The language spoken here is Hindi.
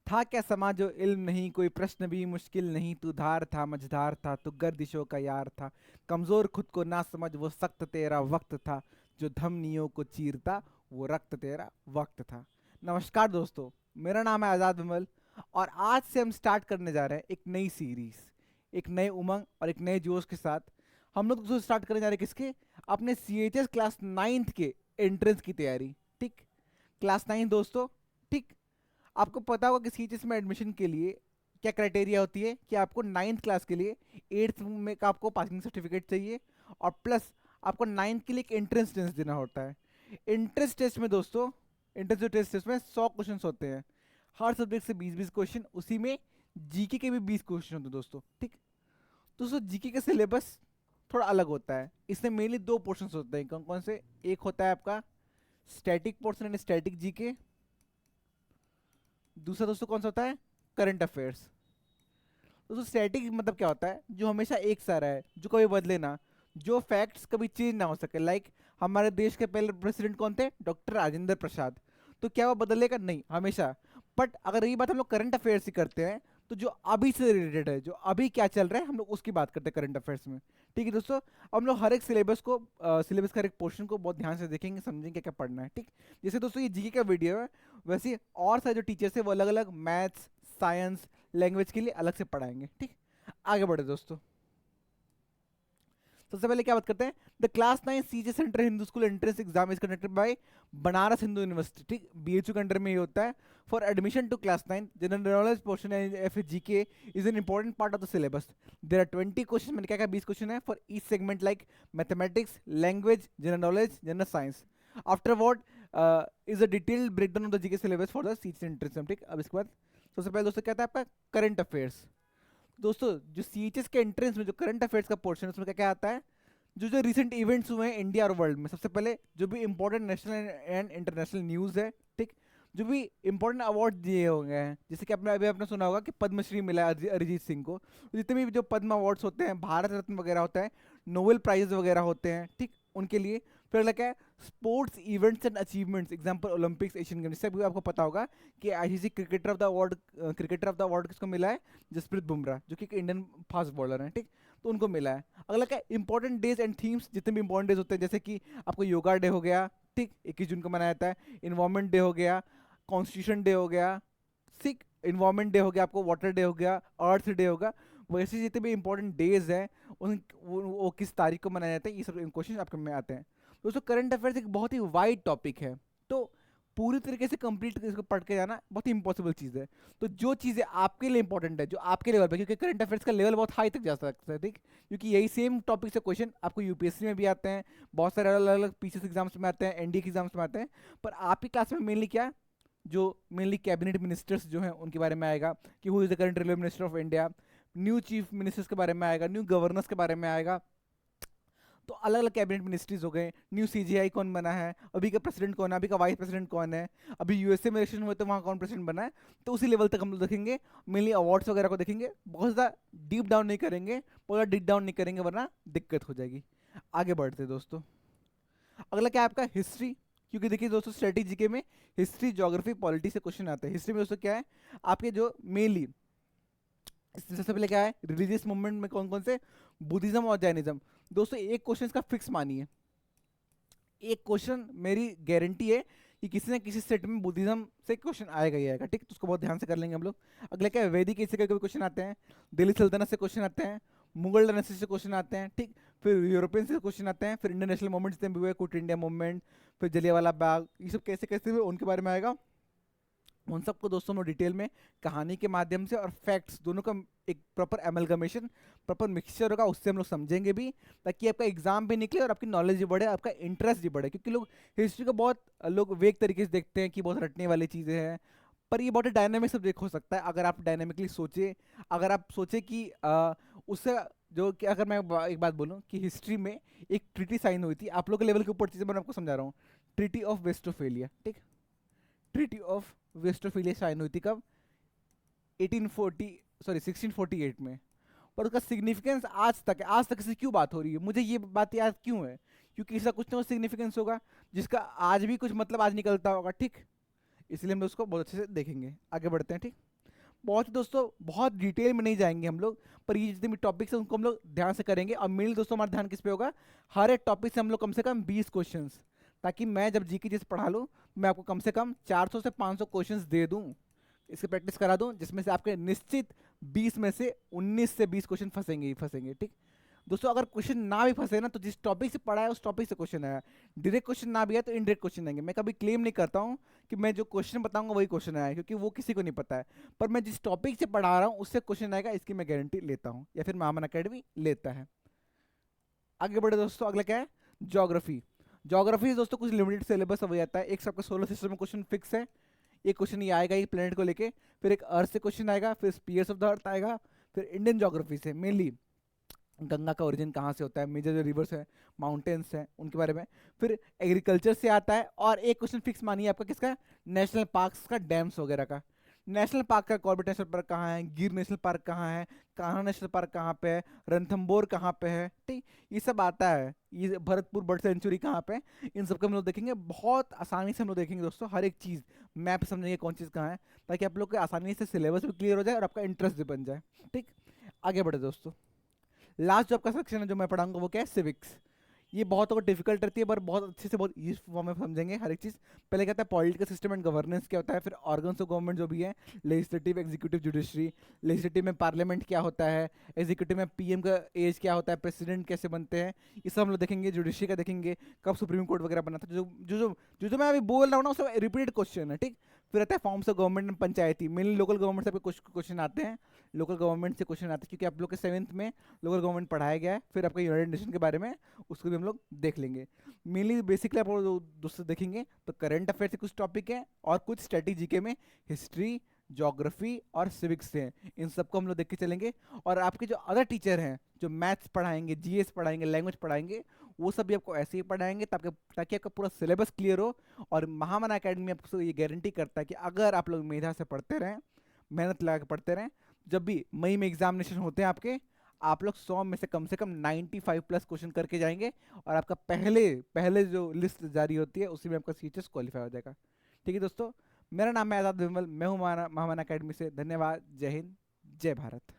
था क्या समा जो इल्म नहीं, कोई प्रश्न भी मुश्किल नहीं, तू धार था मझधार था, तू गर्दिशों का यार था, कमजोर खुद को ना समझ वो सख्त तेरा वक्त था, जो धमनियों को चीरता वो रक्त तेरा वक्त था। नमस्कार दोस्तों, मेरा नाम है आज़ाद विमल और आज से हम स्टार्ट करने जा रहे हैं एक नई सीरीज, एक नए उमंग और एक नए जोश के साथ। हम लोग दोस्तों स्टार्ट करने जा रहे हैं किसके? अपने C H S class ninth के एंट्रेंस की तैयारी। ठीक, क्लास नाइन्थ दोस्तों। ठीक, आपको पता होगा कि सीएचएस में एडमिशन के लिए क्या क्राइटेरिया होती है कि आपको नाइन्थ क्लास के लिए एट्थ में का आपको पासिंग सर्टिफिकेट चाहिए और प्लस आपको नाइन्थ के लिए एक एंट्रेंस टेस्ट देना होता है। एंट्रेंस टेस्ट में दोस्तों, एंट्रेंस टेस्ट में 100 क्वेश्चन होते हैं, हर सब्जेक्ट से 20-20 क्वेश्चन, उसी में जीके के भी 20 क्वेश्चन होते हैं दोस्तों। ठीक, दोस्तों जीके का सिलेबस थोड़ा अलग होता है। इसमें मेनली दो पोर्शन होते हैं। कौन कौन से? एक होता है आपका स्टैटिक पोर्शन यानी स्टैटिक जीके, दूसरा दोस्तों कौन सा होता है? Current affairs. दोस्तों स्टैटिक मतलब क्या होता है? जो हमेशा एक सा रहा है, जो कभी बदले ना, जो फैक्ट्स कभी चेंज ना हो सके। लाइक हमारे देश के पहले प्रेसिडेंट कौन थे? डॉक्टर राजेंद्र प्रसाद। तो क्या वो बदलेगा? नहीं, हमेशा। बट अगर यही बात हम लोग करंट अफेयर्स की करते हैं, तो जो अभी से रिलेटेड है, जो अभी क्या चल रहा है, हम लोग उसकी बात करते हैं करंट अफेयर्स में। ठीक है दोस्तों, हम लोग हर एक सिलेबस को, सिलेबस का हर एक पोर्शन को बहुत ध्यान से देखेंगे, समझेंगे क्या क्या पढ़ना है। ठीक, जैसे दोस्तों ये जीके का वीडियो है, वैसे ही और सारे जो टीचर्स है वो अलग अलग मैथ्स, साइंस, लैंग्वेज के लिए अलग से पढ़ाएंगे। ठीक, आगे बढ़े दोस्तों। सबसे पहले क्या बात करते हैं? The class 9 CJ centre Hindu school entrance exam is conducted by Banaras Hindu University. ठीक, बीएचयू के अंडर में ये होता है। For admission to class 9 general knowledge portion of GK is an important part of the syllabus. There are 20 question. मैंने क्या कहा? 20 क्वेश्चन है for each segment, like mathematics, language, general knowledge, general science. After what is a detailed breakdown of the GK syllabus for the CJ entrance. ठीक, अब इसके बाद सबसे पहले दोस्तों क्या था आपका? Current affairs. दोस्तों जो सीएचएस के एंट्रेंस में जो करंट अफेयर्स का पोर्शन है, उसमें क्या क्या आता है? जो जो रिसेंट इवेंट्स हुए हैं इंडिया और वर्ल्ड में, सबसे पहले जो भी important national and international news है। ठीक, जो भी इंपॉर्टेंट अवार्ड दिए होंगे हैं, जैसे कि आपने अभी आपने सुना होगा कि पद्मश्री मिला है अरिजीत सिंह को। जितने भी जो पद्म अवार्ड्स होते हैं, भारत रत्न वगैरह होता है, नोबेल प्राइज वगैरह होते हैं, ठीक, उनके लिए। फिर लगा है sports events and achievements, example Olympics, Asian games. जैसे अभी आपको पता होगा कि ICC cricketer of the award किसको मिला है? जसप्रीत बुमराह, जो कि एक इंडियन फास्ट बॉलर है। ठीक, तो उनको मिला है। अगला क्या? इंपॉर्टेंट डेज एंड थीम्स, जितने भी इंपॉर्टेंट डेज होते हैं, जैसे कि आपको योगा डे हो गया, ठीक, 21 जून को मनाया जाता है। इन्वायरमेंट डे हो गया, कॉन्स्टिट्यूशन डे हो गया, ठीक, इन्वायरमेंट डे हो गया, आपको वाटर डे हो गया, अर्थ डे होगा। वैसे जितने भी इंपॉर्टेंट डेज हैं, उन वो किस तारीख को मनाए जाते हैं, ये सब क्वेश्चन आपके में आते हैं। दोस्तों करंट अफेयर्स एक बहुत ही वाइड टॉपिक है, तो पूरी तरीके से कंप्लीट इसको पढ़ के जाना बहुत ही इंपॉसिबल चीज़ है। तो जो चीज़ें आपके लिए इंपॉर्टेंट है, जो आपके लेवल पे, क्योंकि करंट अफेयर्स का लेवल बहुत हाई तक जा सकता है। ठीक, क्योंकि यही सेम टॉपिक से क्वेश्चन आपको यूपीएससी में भी आते हैं, बहुत सारे अलग अलग पीसीएस एग्जाम्स में आते हैं, एनडीए के एग्जाम्स में आते हैं। पर आपकी क्लास में मेनली क्या, जो मेनली कैबिनेट मिनिस्टर्स जो हैं उनके बारे में आएगा कि who is the current railway minister of India, new chief ministers के बारे में आएगा, न्यू गवर्नर्स के बारे में आएगा। तो अलग अलग कैबिनेट मिनिस्ट्रीज हो गए, न्यू सीजीआई कौन बना है, अभी का प्रेसिडेंट कौन है, अभी का वाइस प्रेसिडेंट कौन है, अभी यूएसए में इलेक्शन हुए तो वहाँ कौन प्रेसिडेंट बना है। तो उसी लेवल तक हम लोग देखेंगे, मेनली अवार्ड्स वगैरह को देखेंगे, बहुत ज़्यादा डीप डाउन नहीं करेंगे, पूरा डीप डाउन नहीं करेंगे वरना दिक्कत हो जाएगी। आगे बढ़ते दोस्तों। अगला क्या है आपका? हिस्ट्री। क्योंकि देखिए दोस्तों स्ट्रेटेजी के में हिस्ट्री, ज्योग्राफी, पॉलिटी से क्वेश्चन आते हैं। हिस्ट्री में दोस्तों क्या है आपके जो मेनली, सबसे पहले क्या है? रिलीजियस मूवमेंट में कौन कौन से? बुद्धिज्म और जैनिज्म। दोस्तों एक क्वेश्चन इसका फिक्स मानिए, एक क्वेश्चन मेरी गारंटी है कि किसी ना किसी सेट में बुद्धिज्म से क्वेश्चन आएगा ही आएगा। ठीक, तो उसको बहुत ध्यान से कर लेंगे हम लोग। अगला क्या है? वैदिक एज से कोई क्वेश्चन आते हैं, दिल्ली सल्तनत से क्वेश्चन आते हैं, मुगल डायनेस्टी से क्वेश्चन आते हैं, ठीक, फिर यूरोपियन से क्वेश्चन आते हैं, फिर इंडियन नेशनल मूवमेंट जितने भी हुए, क्विट इंडिया मूवमेंट, फिर जलियांवाला बाग, ये सब कैसे कैसे हुए उनके बारे में आएगा। उन सबको दोस्तों हम डिटेल में कहानी के माध्यम से और फैक्ट्स दोनों का एक प्रॉपर एमलगमेशन, प्रॉपर मिक्सचर होगा, उससे हम लोग समझेंगे भी, ताकि आपका एग्जाम भी निकले और आपकी नॉलेज भी बढ़े, आपका इंटरेस्ट भी बढ़े। क्योंकि लोग हिस्ट्री को बहुत लोग वेग तरीके से देखते हैं कि बहुत रटने वाली चीज़ें हैं, पर ये बहुत डायनेमिक सब्जेक्ट हो सकता है अगर आप डायनेमिकली सोचें। अगर आप सोचें कि उससे जो कि, अगर मैं एक बात बोलूँ कि हिस्ट्री में एक ट्रीटी साइन हुई थी, आप लोग के लेवल के ऊपर चीज़ें मैं आपको समझा रहा हूँ। Treaty of Westphalia. ठीक, ट्रीटी ऑफ वेस्टफेलिया साइन हुई थी कब? 1840, सॉरी 1648 में। पर उसका सिग्निफिकेंस आज तक है। आज तक से क्यों बात हो रही है, मुझे ये बात याद क्यों है? क्योंकि इसका कुछ ना कुछ सिग्निफिकेंस होगा, जिसका आज भी कुछ मतलब आज निकलता होगा। ठीक, इसलिए हम उसको बहुत अच्छे से देखेंगे। आगे बढ़ते हैं। ठीक, बहुत दोस्तों बहुत डिटेल में नहीं जाएंगे हम लोग, पर ये जितने भी टॉपिक्स हैं उनको हम लोग ध्यान से करेंगे। और मेनली दोस्तों हमारा ध्यान किस पे होगा, हर एक टॉपिक से हम लोग कम से कम 20 क्वेश्चंस, ताकि मैं जब जीके जैसे पढ़ा लूँ मैं आपको कम से कम 400 से 500 क्वेश्चंस दे दूँ, इसकी प्रैक्टिस करा दूँ, जिसमें से आपके निश्चित 20 में से 19 से 20 क्वेश्चन फंसेंगे ही फंसेंगे। ठीक दोस्तों, अगर क्वेश्चन ना भी फंसे ना तो जिस टॉपिक से पढ़ा है उस टॉपिक से क्वेश्चन आया, डायरेक्ट क्वेश्चन ना भी आया तो इनडायरेक्ट क्वेश्चन आएंगे। मैं कभी क्लेम नहीं करता हूँ कि मैं जो क्वेश्चन बताऊंगा वही क्वेश्चन आया है, क्योंकि वो किसी को नहीं पता है, पर मैं जिस टॉपिक से पढ़ा रहा हूँ उससे क्वेश्चन आएगा, इसकी मैं गारंटी लेता हूँ, या फिर महामन अकेडमी लेता है। आगे बढ़े दोस्तों, अगला क्या है, ज्योग्राफी। ज्योग्राफी दोस्तों कुछ लिमिटेड सिलेबस हो जाता है। एक सबका सोलर सिस्टम में क्वेश्चन फिक्स है, एक क्वेश्चन ये आएगा एक प्लेनेट को लेके, फिर एक अर्थ से क्वेश्चन आएगा, फिर स्पीयर्स ऑफ द अर्थ आएगा, फिर इंडियन ज्योग्राफी से मेनली गंगा का ओरिजिन कहाँ से होता है, मेजर जो रिवर्स है, माउंटेन्स हैं, उनके बारे में, फिर एग्रीकल्चर से आता है, और एक क्वेश्चन फिक्स मानिए आपका किसका, नेशनल पार्क्स का, डैम्स वगैरह का। नेशनल पार्क का कॉर्बेट नेशनल पार्क कहाँ है, गिर नेशनल पार्क कहाँ है, कान्हा नेशनल पार्क कहाँ पे है, रणथंबोर कहाँ पे है, ठीक, ये सब आता है। ये भरतपुर बर्ड सेंचुरी कहाँ पे है, इन सबको हम लोग देखेंगे, बहुत आसानी से हम लोग देखेंगे दोस्तों, हर एक चीज़ मैप समझेंगे कौन चीज़ कहाँ है, ताकि आप लोग को आसानी से सिलेबस भी क्लियर हो जाए और आपका इंटरेस्ट भी बन जाए। ठीक, आगे बढ़े दोस्तों, लास्ट जो आपका सेक्शन है जो मैं पढ़ाऊंगा वो क्या है, सिविक्स। ये बहुत डिफिकल्ट रहती है, पर बहुत अच्छे से बहुत इजी फॉर्म में समझेंगे हर एक चीज़। पहले कहता है पॉलिटिकल सिस्टम एंड गवर्नेंस क्या होता है, फिर ऑर्गन्स ऑफ गवर्नमेंट जो भी है, लेजिस्लेटिव, एग्जीक्यूटिव, जुडिशरी। लेजिस्लेटिव में पार्लियामेंट क्या होता है, एग्जीक्यूटिव में पीएम का एज क्या होता है, प्रेसिडेंट कैसे बनते हैं, ये सब हम लोग देखेंगे। जुडिशरी का देखेंगे, कब सुप्रीम कोर्ट वगैरह बना था, जो मैं अभी बोल रहा हूँ ना सब रिपीटेड क्वेश्चन है। ठीक, फिर आता है forms of government and Panchayati, mainly local government से कुछ क्वेश्चन आते हैं, लोकल गवर्नमेंट से क्वेश्चन आते हैं, क्योंकि आप लोग के 7th में लोकल गवर्नमेंट पढ़ाया गया है। फिर आपका यूनाइटेड नेशन के बारे में, उसको भी हम लोग देख लेंगे। मेनली बेसिकली आप लोग दोस्तों देखेंगे तो करंट अफेयर से कुछ टॉपिक है, और कुछ स्ट्रेटेजी के में हिस्ट्री, ज्योग्राफी और सिविक्स हैं, इन सबको हम लोग देख के चलेंगे। और आपके जो अदर टीचर हैं जो मैथ्स पढ़ाएंगे, जीएस पढ़ाएंगे, लैंग्वेज पढ़ाएंगे, वो सब भी आपको ऐसे ही पढ़ाएंगे ताकि आपका पूरा सिलेबस क्लियर हो। और महामना अकेडमी आपको ये गारंटी करता है कि अगर आप लोग मेधा से पढ़ते रहें, मेहनत लगा के पढ़ते रहें, जब भी मई में एग्जामिनेशन होते हैं आपके, आप लोग 100 में से कम 95 प्लस क्वेश्चन करके जाएंगे, और आपका पहले पहले जो लिस्ट जारी होती है उसी में आपका सीएचएस क्वालिफाई हो जाएगा। ठीक है दोस्तों, मेरा नाम है आज़ाद विमल, मैं हूँ महामना अकेडमी से। धन्यवाद, जय हिंद, जय भारत।